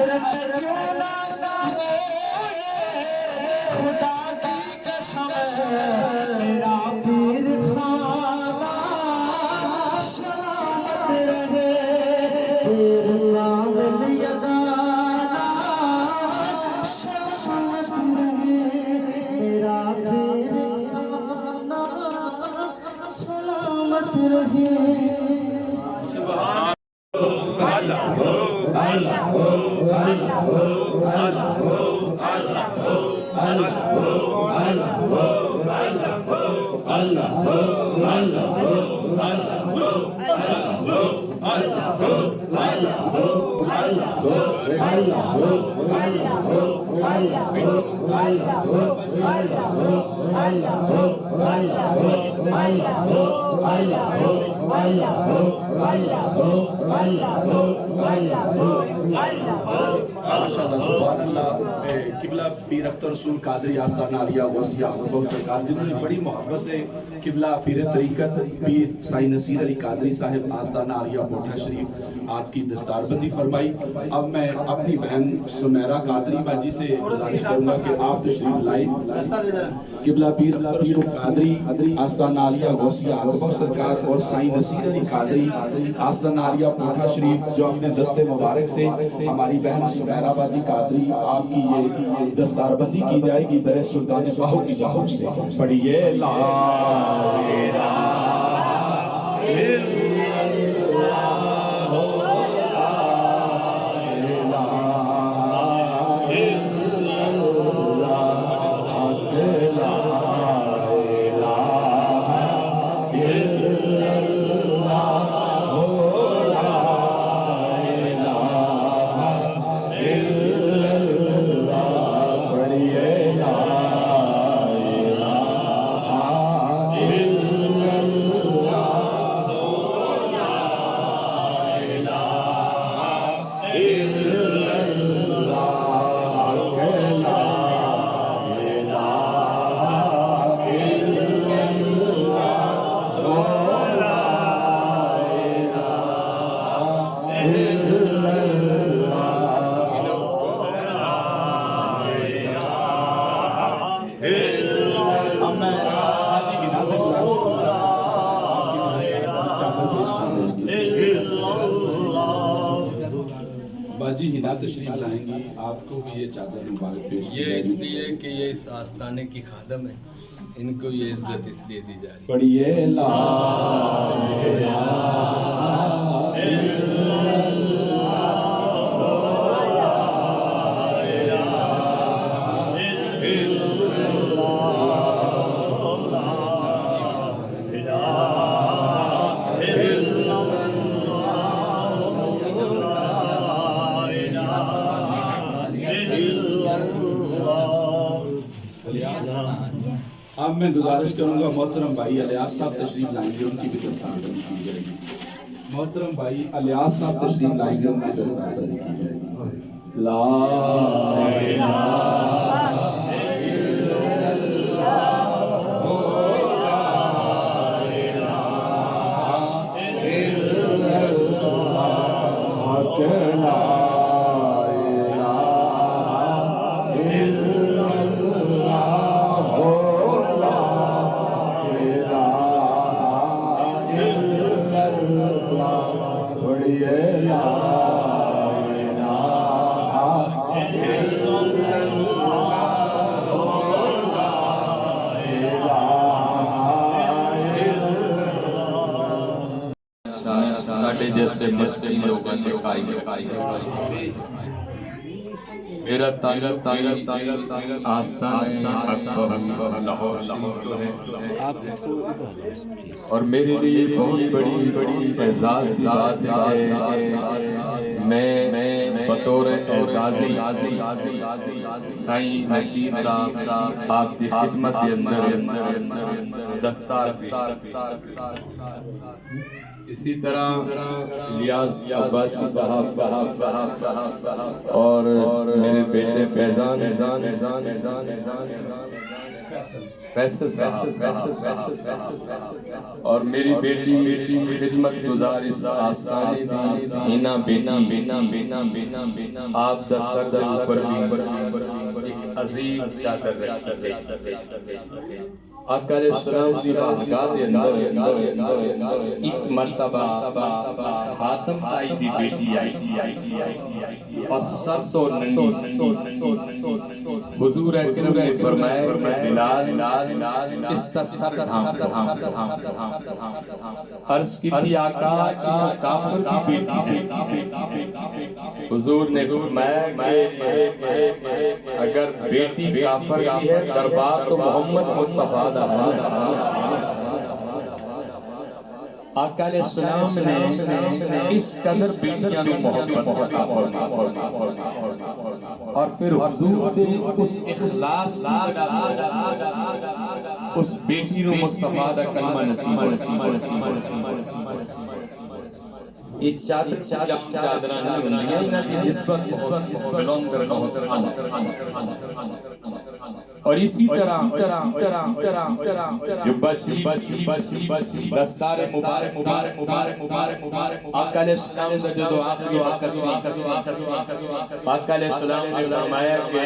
آخرت کیوں نہ ہو خدا کی قسم میرا پیر خانہ سلامت رہے پیر کامل یگانہ سلامت رہے میرا پیر خانہ سلامت رہے ماشاءاللہ سبحان اللہ قبلہ پیر اختر رسول قادری آستانہ عالیہ غوثیہ احمد سرکار جنہوں نے بڑی محبت سے قبلہ پیر طریقت پیر سائی نصیر علی قادری صاحب آستانہ عالیہ پوٹھا شریف آپ کی دستار بندی فرمائی. اب میں اپنی بہن سمیرہ قادری باجی سے گزارش کروں گا کہ آپ تشریف لائیں. قبلہ پیر اختر رسول قادری آستانہ عالیہ غوثیہ احمد سرکار اور سائی نصیر علی قادری آستانہ عالیہ پوٹھا شریف جو اپنے دستے مبارک سے ہماری بہن سمیرہ باجی قادری آپ کی یہ دستار بندی کی جائے گی در سلطان باہو کی جانب سے. پڑھیے لا الہ باجی ہنا تشریف لائیں گی آپ کو بھی یہ چادر مبارک پیش کی یہ جائے اس گی. لیے کہ یہ اس آستانے کی خادم ہے، ان کو یہ عزت اس لیے دی جا رہی ہے. پڑھیے لا الہ اب میں گزارش کروں گا محترم بھائی الیاس صاحب تشریف لائیں گے، ان کی بھی دستار بندی کی جائے گی. محترم بھائی الیاس صاحب تشریف لائیں گے، ان کی دستار بندی کی جائے گی. لا الہ ساڑھے جیسے مسکن لوگوں نے کھائی میرا تعلق آستان اور میرے لیے بہت بڑی اعزاز کی بات ہے کہ میں بطور اعزازی سائیں نصیر صاحب آپ کی خدمت کے اندر دستار پیش. اسی طرح الیاس عباسی صاحب اور میرے بیٹے فیضان فیصل صاحب اور میری بیٹی خدمت گزار اس آستانے دی ہینا بیٹی آپ دا سر دا اوپر بھی ایک عظیم چادر رکھی گئی۔ آقا علیہ السلام دی بارگاہ دے اندر ایک مرتبہ خاتم آئی دی بیٹی آئی اور سر تو ننگی حضور اکرم نے فرمایا کہ بلال اس کا سر ڈھانپ عرض کی تھی آقا کہ کافر کی بیٹی ہے۔ حضور نے فرمایا کہ اگر بیٹی کافر کی ہے دربار تو محمد مصطفیٰ دا ہے۔ آقا علیہ السلام نے اس قدر بیٹیاں نو محبت اور پھر حضور دے اس اخلاص اس بیٹی نو مصطفیٰ دا کلمہ نصیب یہ چادران نہیں ہوندی ہے انہاں کی نسبت بہت بلند اور اسی طرح جو دستار مبارک آقا علیہ السلام کا جو آخری وقت آقا علیہ السلام نے فرمایا کہ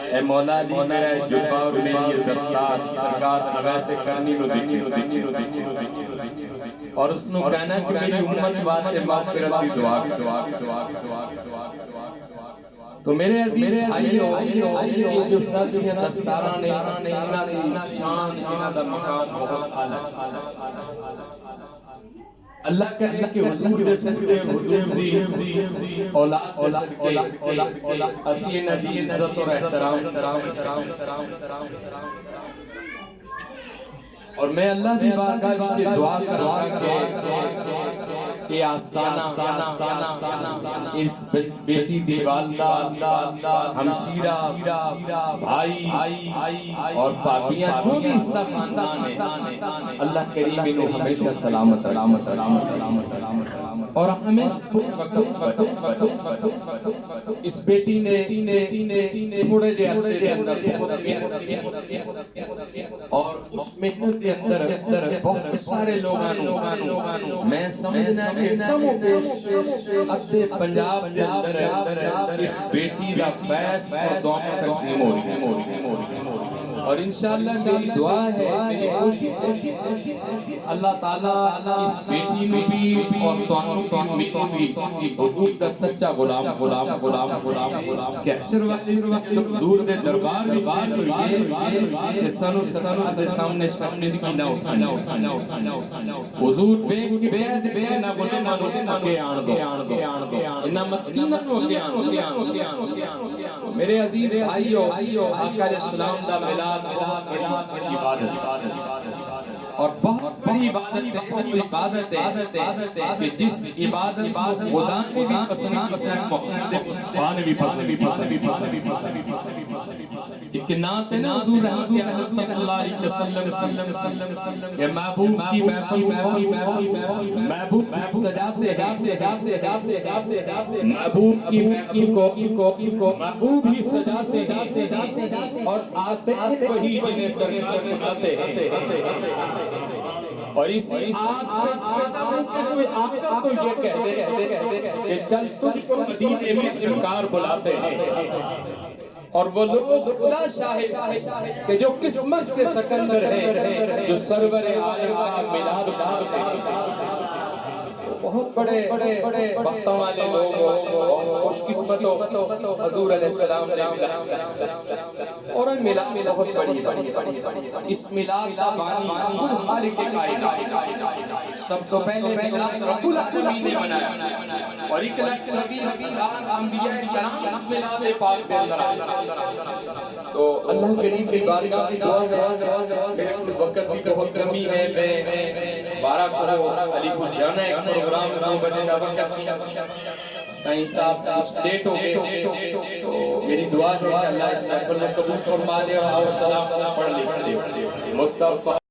اے مولا علی میرا جبہ اور میری یہ دستار سرکار ویسے کرنی نو دیکھی اور اس نے کہنا کہ میری امت بات مغفرت کی دعا تو میرے عزیز بھائیو یہ جو ساتھ یہ دستاراں نے انہاں دی شان انہاں دا مقام بہت اعلیٰ۔ اللہ کرے کہ حضور دے صدقے حضور دی اولاد دے صدقے اسی نبی عزت اور احترام اور میں اللہ دی بارگاہ وچ دعا کراں کہ یہ آستانہ اس بیٹی دی والدہ ہمشیرہ بھائی اور پاپیاں جو بھی اس کا خاندان ہے اللہ کریم انہوں ہمیشہ سلامت اور ہمیشہ اس بیٹی نے تھوڑے دے عرصے دے اندر اور اس محنت کے اندر بہت سارے لوگوں میں سمجھنا کہ کم و بیش ادھے پنجاب کے اندر اس بیٹی دا فیض اور دعا تقسیم ہو رہی اور انشاءاللہ میری دعا ہے میری کوشش ہے اللہ تعالیٰ اس بیٹی میں بھی اور توانوں کی بھی حضور دا سچا غلام کہ اکثر وقت حضور دے دربار میں باز ہوئی کہ سنو دے سامنے کی نہ اٹھانا حضور بیگ کی بیگ نہ غلامانوں کے آن دو انہا مسکینہ نو کے آن دو میرے عزیز بھائیو آقا علیہ السلام دا ملاد بہت بڑی عبادت اور بہت بڑی عبادت ہے کہ جس عبادت خدا نے بھی پسند محمد مصطفیٰ نے بھی پسند ایک نعت ہے نا حضور رحمت صلی اللہ علیہ وسلم کہ محبوب کی محفل محبوب سجاتے محبوب کی محفل کو محبوب ہی سجاتے ہیں اور آتے ہیں وہی جنہیں سر اٹھاتے ہیں اور اسی آس میں کوئی آ کر تو یہ کہتے ہیں کہ چل تجھ کو مدینے میں سرکار بلاتے ہیں اور وہ لوگ خدا شاہد کہ جو قسمت کے سکندر ہیں جو سرور عالم کا میلاد کرتے ہیں بہت بڑے وقتوں والے لوگ خوش قسمت حضور علیہ السلام نے اور میلاد بہت بڑی اس میلاد کا بانی خود خالق کائنات سب تو پہلے میلاد رب العالمین نے منایا اور 1,26,000 انبیاء کرام اس میلاد پاک کے اندر آئے تو اللہ کریم کی بارگاہ میں دعا ہے میرے کل وقت بھی بہت کمی ہے میں 12 کرو علی کو جانا ایک پروگرام دو بجے دا وقت سائن صاحب سٹیٹ ہو گئے تو میری دعا ہے کہ اللہ اس محفل کو قبول فرما لے اور سلام پڑھ لے مصطفیٰ